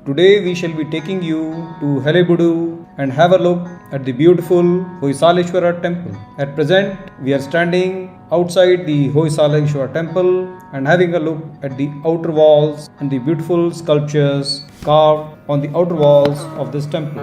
Today we shall be taking you to Halebudu and have a look at the beautiful Hoyasala temple. At present, we are standing outside the Hoyasala temple and having a look at the outer walls and the beautiful sculptures carved on the outer walls of this temple.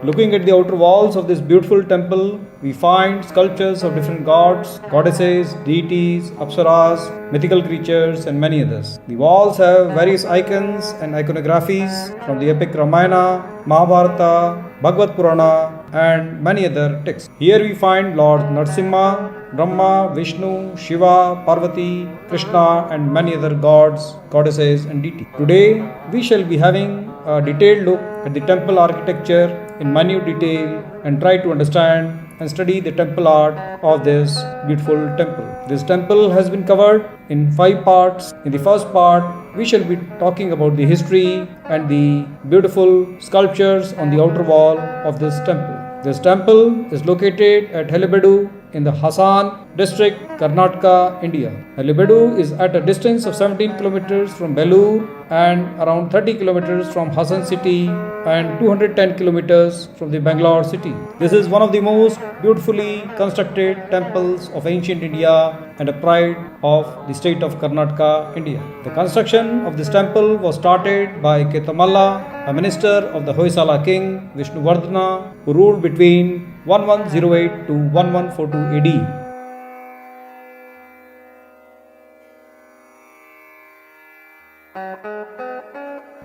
Looking at the outer walls of this beautiful temple, we find sculptures of different gods, goddesses, deities, apsaras, mythical creatures, and many others. The walls have various icons and iconographies from the epic Ramayana, Mahabharata, Bhagavad Purana, and many other texts. Here we find Lord Narsimha, Brahma, Vishnu, Shiva, Parvati, Krishna, and many other gods, goddesses, and deities. Today we shall be having a detailed look at the temple architecture in minute detail and try to understand and study the temple art of this beautiful temple. This temple has been covered in 5 parts. In the first part, we shall be talking about the history and the beautiful sculptures on the outer wall of this temple. This temple is located at Halebedu in the Hassan district, Karnataka, India. Halebedu is at a distance of 17 kilometers from Belur and around 30 kilometers from Hassan city and 210 kilometers from the Bangalore city. This is one of the most beautifully constructed temples of ancient India and a pride of the state of Karnataka, India. The construction of this temple was started by Ketamalla, a minister of the Hoyasala king Vishnuvardhana, who ruled between 1108 to 1142 AD.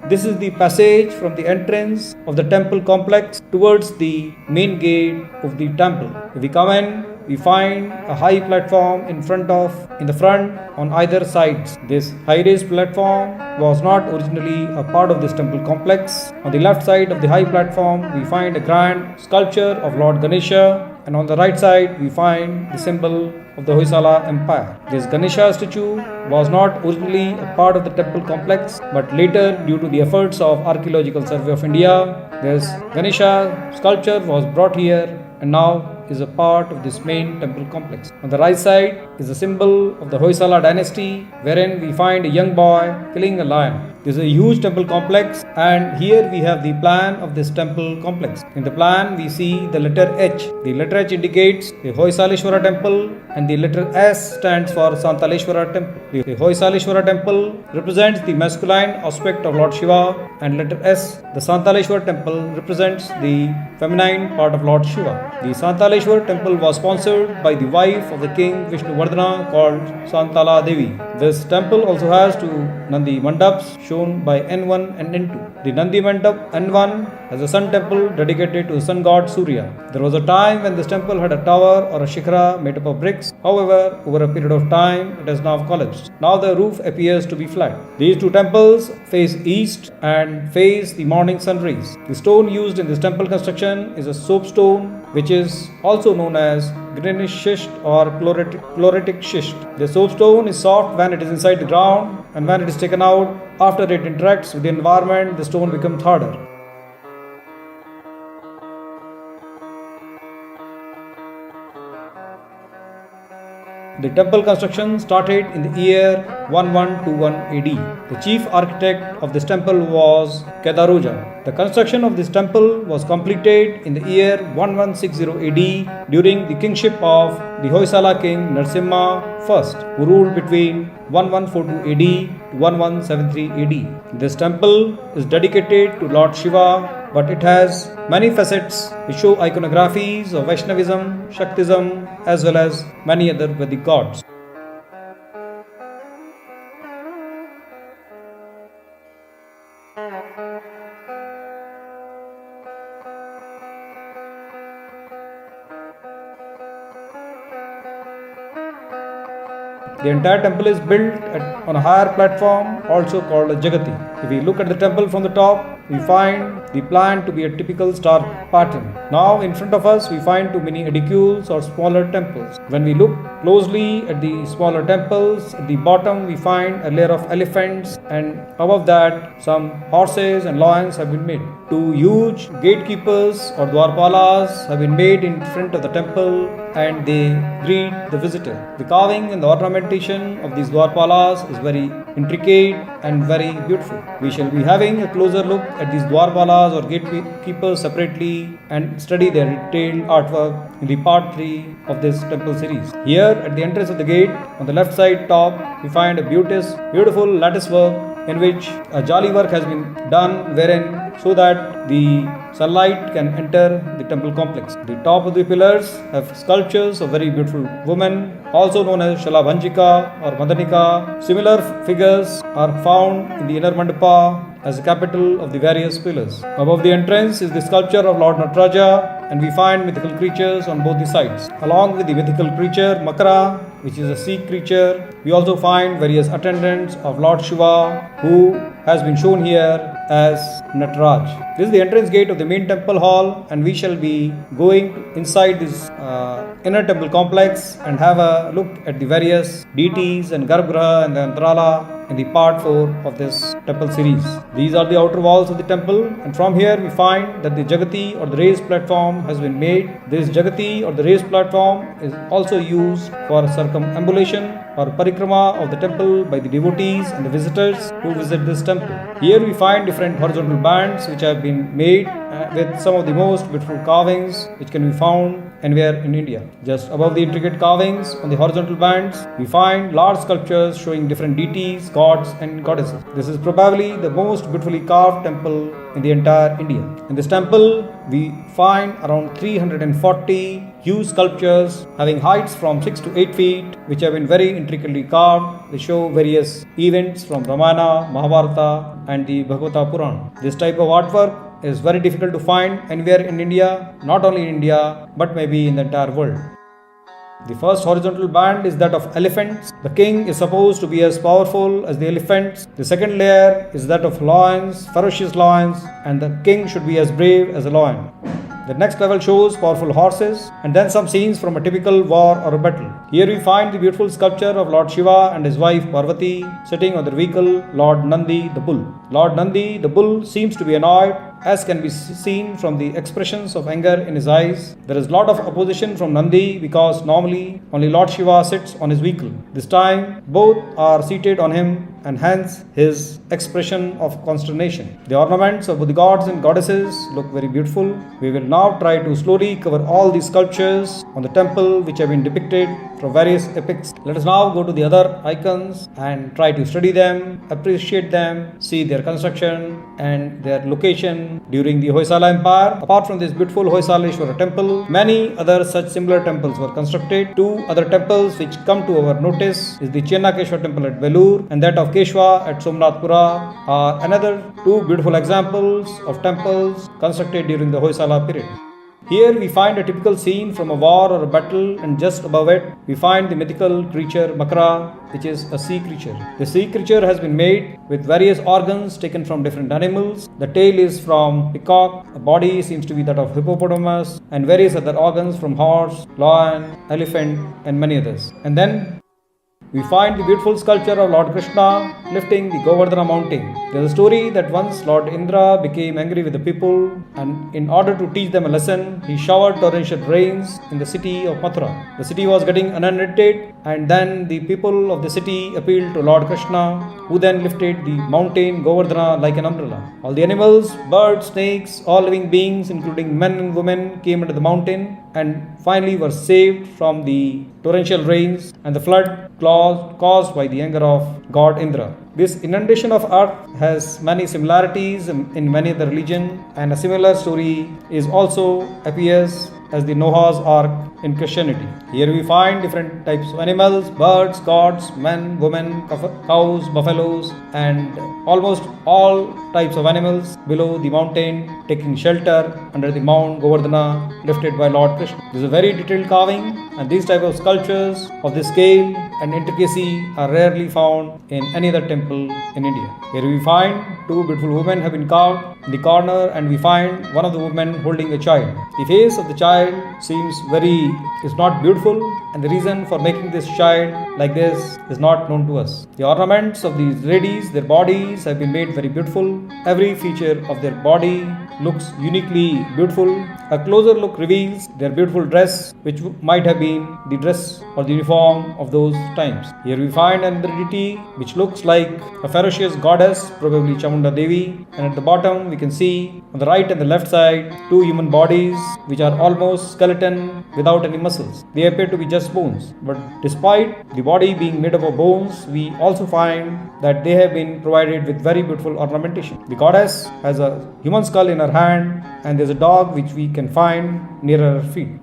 This is the passage from the entrance of the temple complex towards the main gate of the temple. If we come in, we find a high platform in the front on either sides. This high raised platform was not originally a part of this temple complex. On the left side of the high platform, we find a grand sculpture of Lord Ganesha, and on the right side, we find the symbol of the Hoysala Empire. This Ganesha statue was not originally a part of the temple complex, but later, due to the efforts of Archaeological Survey of India, this Ganesha sculpture was brought here and now is a part of this main temple complex. On the right side is a symbol of the Hoyasala Dynasty, wherein we find a young boy killing a lion. This is a huge temple complex, and here we have the plan of this temple complex. In the plan, we see the letter H. The letter H indicates the Hoyasala temple, and the letter S stands for Santaleshwara temple. The Hoyasala temple represents the masculine aspect of Lord Shiva, and letter S, the Santaleshwara temple, represents the feminine part of Lord Shiva. The Santaleshwara temple was sponsored by the wife of the king Vishnuvardhana called Santala Devi. This temple also has 2 Nandi Mandaps shown by N1 and N2. The Nandi Mandap N1 has a sun temple dedicated to the sun god Surya. There was a time when this temple had a tower or a shikhara made up of bricks. However, over a period of time, it has now collapsed. Now the roof appears to be flat. These 2 temples face east and face the morning sun rays. The stone used in this temple construction is a soapstone, which is also known as greenish schist or chloritic schist. The soapstone is soft when it is inside the ground, and when it is taken out, after it interacts with the environment, the stone becomes harder. The temple construction started in the year 1121 AD. The chief architect of this temple was Kedaroja. The construction of this temple was completed in the year 1160 AD during the kingship of the Hoysala king Narsimha I, who ruled between 1142 AD to 1173 AD. This temple is dedicated to Lord Shiva, but it has many facets which show iconographies of Vaishnavism, Shaktism, as well as many other Vedic gods. The entire temple is built on a higher platform, also called a Jagati. If we look at the temple from the top, we find the plan to be a typical star pattern. Now in front of us, we find 2 mini edicules or smaller temples. When we look closely at the smaller temples, at the bottom we find a layer of elephants, and above that some horses and lions have been made. 2 huge gatekeepers or dwarpalas have been made in front of the temple, and they greet the visitor. The carving and the ornamentation of these Dwarpalas is very intricate and very beautiful. We shall be having a closer look at these Dwarpalas or gatekeepers separately and study their detailed artwork in the part 3 of this temple series. Here at the entrance of the gate, on the left side top, we find a beautiful lattice work in which a jali work has been done wherein so that the sunlight can enter the temple complex. The top of the pillars have sculptures of very beautiful women, also known as Shalabhanjika or Madanika. Similar figures are found in the inner mandapa as the capital of the various pillars. Above the entrance is the sculpture of Lord Nataraja, and we find mythical creatures on both the sides. Along with the mythical creature Makara, which is a sea creature, we also find various attendants of Lord Shiva, who has been shown here as Nataraj. This is the entrance gate of the main temple hall, and we shall be going inside this inner temple complex and have a look at the various deities and Garbhagriha and the Antarala in the part 4 of this temple series. These are the outer walls of the temple, and from here we find that the Jagati or the raised platform has been made. This Jagati or the raised platform is also used for circumambulation or parikrama of the temple by the devotees and the visitors who visit this temple. Here we find different horizontal bands which have been made with some of the most beautiful carvings which can be found anywhere in India. Just above the intricate carvings on the horizontal bands, we find large sculptures showing different deities, gods and goddesses. This is probably the most beautifully carved temple in the entire India. In this temple, we find around 340 huge sculptures having heights from 6 to 8 feet, which have been very intricately carved. They show various events from Ramayana, Mahabharata and the Bhagavata Purana. This type of artwork is very difficult to find anywhere in India, not only in India, but maybe in the entire world. The first horizontal band is that of elephants. The king is supposed to be as powerful as the elephants. The second layer is that of lions, ferocious lions, and the king should be as brave as a lion. The next level shows powerful horses and then some scenes from a typical war or a battle. Here we find the beautiful sculpture of Lord Shiva and his wife Parvati sitting on their vehicle, Lord Nandi the bull. Lord Nandi the bull seems to be annoyed, as can be seen from the expressions of anger in his eyes. There is a lot of opposition from Nandi because normally only Lord Shiva sits on his vehicle. This time both are seated on him, and hence his expression of consternation. The ornaments of the gods and goddesses look very beautiful. We will now try to slowly cover all these sculptures on the temple which have been depicted from various epics. Let us now go to the other icons and try to study them, appreciate them, see their construction and their location during the Hoyasala Empire. Apart from this beautiful Hoysaleshwara temple, many other such similar temples were constructed. Two other temples which come to our notice is the Chennakeshwar temple at Belur and that of Keshwa at Somnathpura are another two beautiful examples of temples constructed during the Hoysala period. Here we find a typical scene from a war or a battle, and just above it we find the mythical creature Makara, which is a sea creature. The sea creature has been made with various organs taken from different animals. The tail is from peacock, the body seems to be that of hippopotamus, and various other organs from horse, lion, elephant and many others. And then we find the beautiful sculpture of Lord Krishna lifting the Govardhana mountain. There is a story that once Lord Indra became angry with the people, and in order to teach them a lesson, he showered torrential rains in the city of Mathura. The city was getting inundated, and then the people of the city appealed to Lord Krishna, who then lifted the mountain Govardhana like an umbrella. All the animals, birds, snakes, all living beings, including men and women, came into the mountain and finally were saved from the torrential rains and the flood caused by the anger of God Indra. This inundation of earth has many similarities in many other religions, and a similar story is also appears as the Noah's Ark in Christianity. Here we find different types of animals, birds, gods, men, women, cows, buffaloes, and almost all types of animals below the mountain taking shelter under the Mount Govardhana lifted by Lord Krishna. This is a very detailed carving, and these type of sculptures of this scale and intricacy are rarely found in any other temple in India. Here we find two beautiful women have been carved in the corner, and we find one of the women holding a child. The face of the child is not beautiful, and the reason for making this child like this is not known to us. The ornaments of these ladies, their bodies have been made very beautiful. Every feature of their body looks uniquely beautiful. A closer look reveals their beautiful dress, which might have been been the dress or the uniform of those times. Here we find another deity which looks like a ferocious goddess, probably Chamunda Devi, and at the bottom we can see on the right and the left side two human bodies which are almost skeleton without any muscles. They appear to be just bones, but despite the body being made up of bones, we also find that they have been provided with very beautiful ornamentation. The goddess has a human skull in her hand, and there's a dog which we can find near her feet.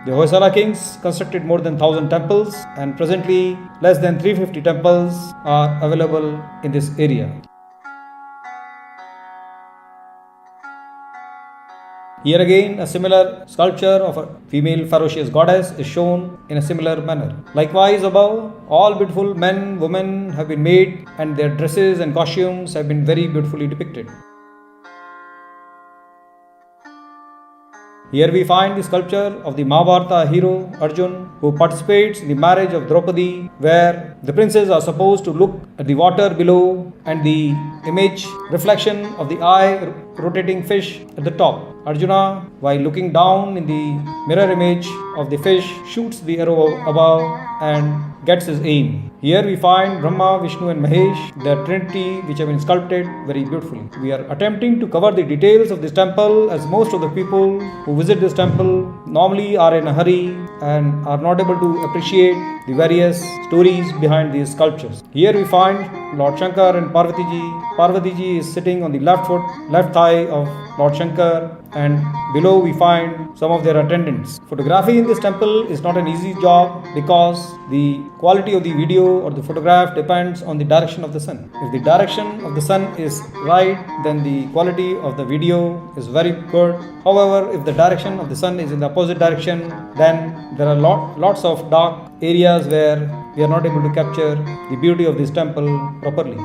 The Hoyasala kings constructed more than 1,000 temples, and presently less than 350 temples are available in this area. Here again, a similar sculpture of a female ferocious goddess is shown in a similar manner. Likewise, above, all beautiful men, women have been made, and their dresses and costumes have been very beautifully depicted. Here we find the sculpture of the Mahabharata hero Arjun, who participates in the marriage of Draupadi, where the princes are supposed to look at the water below and the image reflection of the eye rotating fish at the top. Arjuna, while looking down in the mirror image of the fish, shoots the arrow above and gets his aim. Here we find Brahma, Vishnu and Mahesh, the trinity which have been sculpted very beautifully. We are attempting to cover the details of this temple, as most of the people who visit this temple normally are in a hurry and are not able to appreciate the various stories behind these sculptures. Here we find Lord Shankar and Parvati ji. Parvati ji is sitting on the left thigh of Lord Shankar, and below we find some of their attendants. Photography in this temple is not an easy job because the quality of the video or the photograph depends on the direction of the sun. If the direction of the sun is right, then the quality of the video is very good. However, if the direction of the sun is in the opposite direction, then there are lots of dark areas where we are not able to capture the beauty of this temple properly.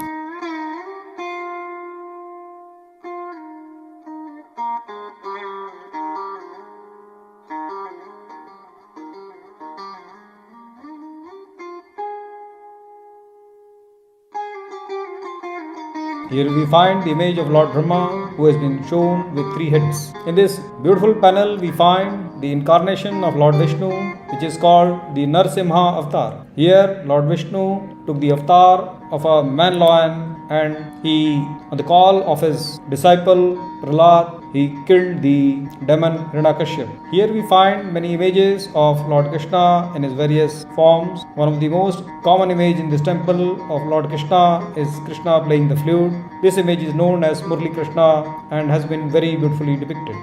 Here we find the image of Lord Brahma, who has been shown with 3 heads. In this beautiful panel, we find the incarnation of Lord Vishnu, which is called the Narsimha avatar. Here, Lord Vishnu took the avatar of a man lion, and he, on the call of his disciple Prahlad, he killed the demon Hiranyakashipu. Here we find many images of Lord Krishna in his various forms. One of the most common image in this temple of Lord Krishna is Krishna playing the flute. This image is known as Murli Krishna and has been very beautifully depicted.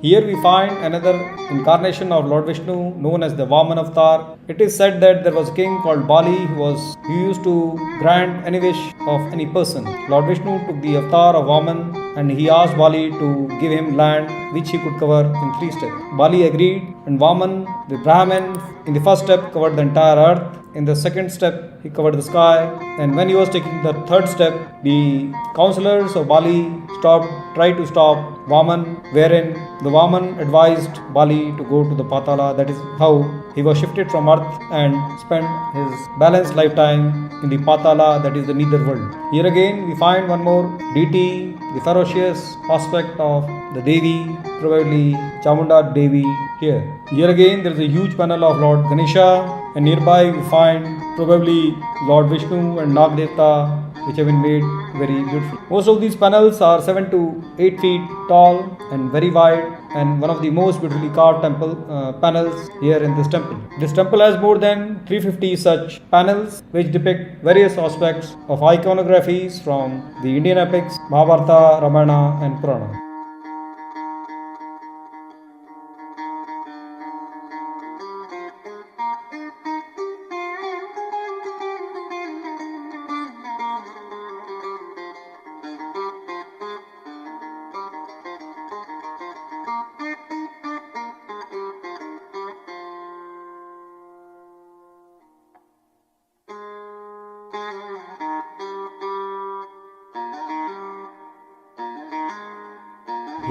Here we find another incarnation of Lord Vishnu known as the Vaman avatar. It is said that there was a king called Bali who used to grant any wish of any person. Lord Vishnu took the avatar of Vaman and he asked Bali to give him land which he could cover in 3 steps. Bali agreed, and Vaman, the Brahmin, in the first step covered the entire earth. In the second step, he covered the sky, and when he was taking the third step, the counselors of Bali tried to stop Vaman, wherein the Vaman advised Bali to go to the Patala. That is how he was shifted from earth and spent his balanced lifetime in the Patala, that is the nether world. Here again, we find one more deity, the ferocious aspect of the Devi, probably Chamunda Devi here. Here again, there is a huge panel of Lord Ganesha, and nearby we find probably Lord Vishnu and Nagdevta which have been made very beautiful. Most of these panels are 7 to 8 feet tall and very wide, and one of the most beautifully carved temple panels here in this temple. This temple has more than 350 such panels which depict various aspects of iconographies from the Indian epics Mahabharata, Ramayana and Purana.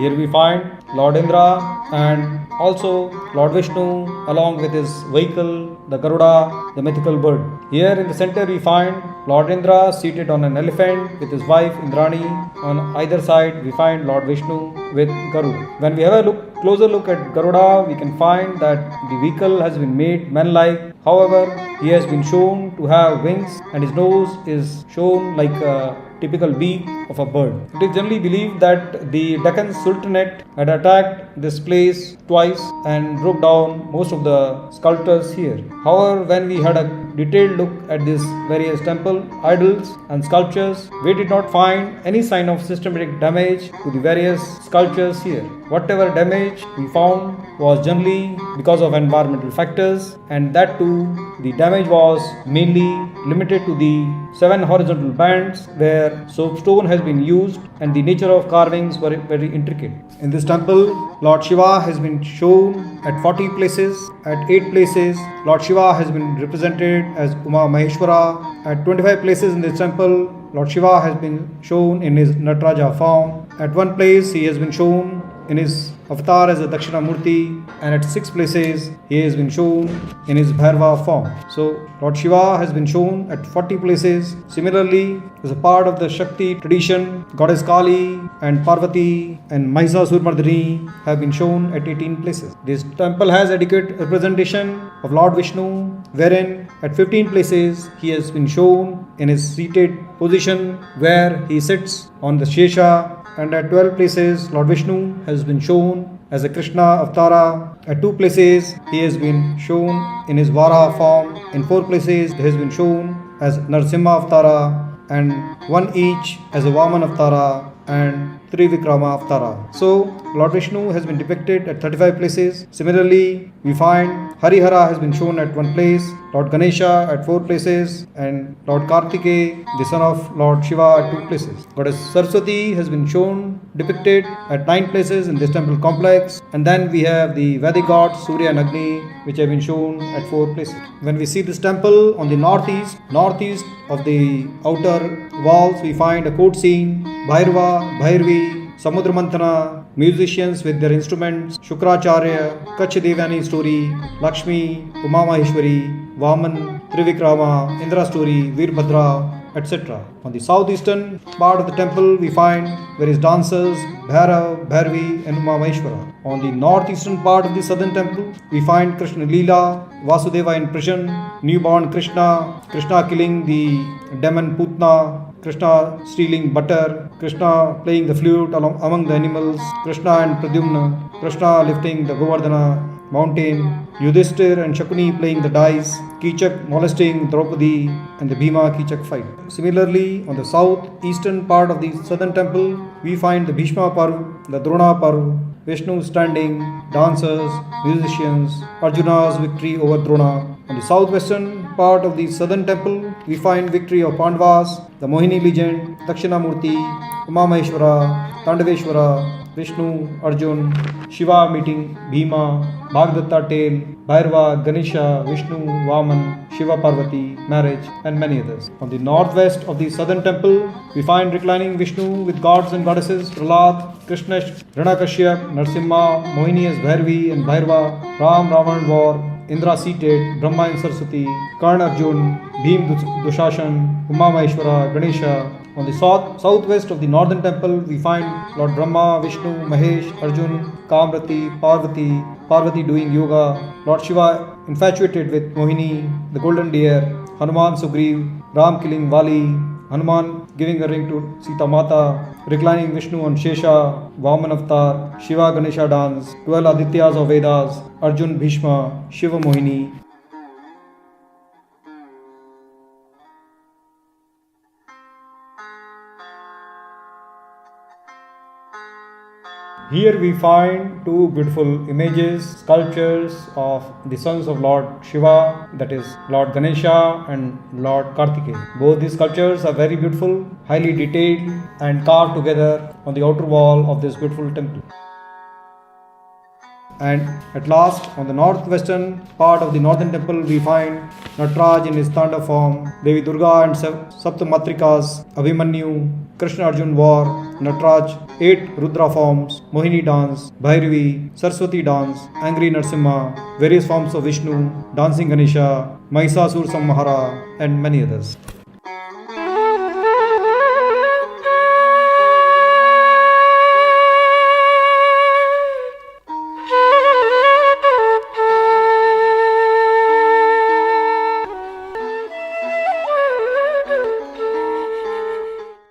Here we find Lord Indra and also Lord Vishnu along with his vehicle, the Garuda, the mythical bird. Here in the center we find Lord Indra seated on an elephant with his wife Indrani. On either side we find Lord Vishnu with Garuda. When we have a closer look at Garuda, we can find that the vehicle has been made man-like. However, he has been shown to have wings and his nose is shown like a typical beak of a bird. It is generally believed that the Deccan Sultanate had attacked this place twice and broke down most of the sculptures here. However, when we had a detailed look at these various temple idols and sculptures, we did not find any sign of systematic damage to the various sculptures here. Whatever damage we found was generally because of environmental factors, and that too the damage was mainly limited to the 7 horizontal bands where soapstone has been used and the nature of carvings were very intricate. In this temple, Lord Shiva has been shown at 40 places. At 8 places, Lord Shiva has been represented as Uma Maheshwara. At 25 places in this temple, Lord Shiva has been shown in his Nataraja form. At one place, he has been shown in his avatar as a Dakshina Murti, and at 6 places he has been shown in his Bhairava form. So Lord Shiva has been shown at 40 places. Similarly, as a part of the Shakti tradition, Goddess Kali and Parvati and Mahishasura have been shown at 18 places. This temple has adequate representation of Lord Vishnu, wherein at 15 places he has been shown in his seated position where he sits on the Shesha, and at 12 places Lord Vishnu has been shown as a Krishna Avatara. At 2 places he has been shown in his Vara form. In 4 places he has been shown as Narsimha Avatara, and 1 each as a Vaman Avatara and Trivikrama Avatara. So Lord Vishnu has been depicted at 35 places. Similarly, we find Harihara has been shown at 1 place, Lord Ganesha at 4 places, and Lord Kartikeya, the son of Lord Shiva, at 2 places. Goddess Saraswati has been shown depicted at 9 places in this temple complex, and then we have the Vedic gods Surya and Agni, which have been shown at 4 places. When we see this temple on the northeast of the outer walls, we find a court scene, Bhairava, Bhairvi, Samudra Mantana, musicians with their instruments, Shukracharya, Kach Devani story, Lakshmi, Uma Maheshwari, Vaman, Trivikrama, Indra story, Veerbhadra, etc. On the southeastern part of the temple, we find various dancers, Bhairav, Bhairavi and Uma Maheshwara. On the northeastern part of the southern temple, we find Krishna Leela, Vasudeva in prison, newborn Krishna, Krishna killing the demon Putna, Krishna stealing butter, Krishna playing the flute among the animals, Krishna and Pradyumna, Krishna lifting the Govardhana mountain, Yudhishthir and Shakuni playing the dice, Kichak molesting Draupadi, and the Bhima Kichak fight. Similarly, on the southeastern part of the southern temple, we find the Bhishma Parv, the Drona Parv, Vishnu standing, dancers, musicians, Arjuna's victory over Drona. On the southwestern part of the southern temple, we find victory of Pandavas, the Mohini legend, Dakshinamurti, Uma Maheshwara, Tandaveshwara, Vishnu, Arjun, Shiva meeting Bhima, Bhagdatta tale, Bhairava, Ganesha, Vishnu, Vaman, Shiva Parvati, marriage, and many others. On the northwest of the southern temple, we find reclining Vishnu with gods and goddesses, Prahlad, Krishna, Hiranakashyap, Narsimha, Mohini as Bhairavi and Bhairava, Ram, Ravan war, Indra seated, Brahma and Saraswati, Karna Arjun, Bhim Dushashan, Uma Maheshwara, Ganesha. On the southwest of the northern temple, we find Lord Brahma, Vishnu, Mahesh, Arjun, Kamrati, Parvati doing yoga, Lord Shiva infatuated with Mohini, the golden deer, Hanuman Sugriv, Ram killing Vali, Hanuman giving a ring to Sita Mata, reclining Vishnu on Shesha, Vaman Avatar, Shiva Ganesha dance, 12 Adityas of Vedas, Arjun Bhishma, Shiva Mohini. Here we find two beautiful images, sculptures of the sons of Lord Shiva, that is Lord Ganesha and Lord Kartikeya. Both these sculptures are very beautiful, highly detailed and carved together on the outer wall of this beautiful temple. And at last, on the northwestern part of the northern temple, we find Nataraj in his Tanda form, Devi Durga and Saptamatrikas, Abhimanyu, Krishna Arjun war, Nataraj, 8 Rudra forms, Mohini dance, Bhairavi, Saraswati dance, Angry Narsimha, various forms of Vishnu, dancing Ganesha, Mahishasur Samhara, and many others.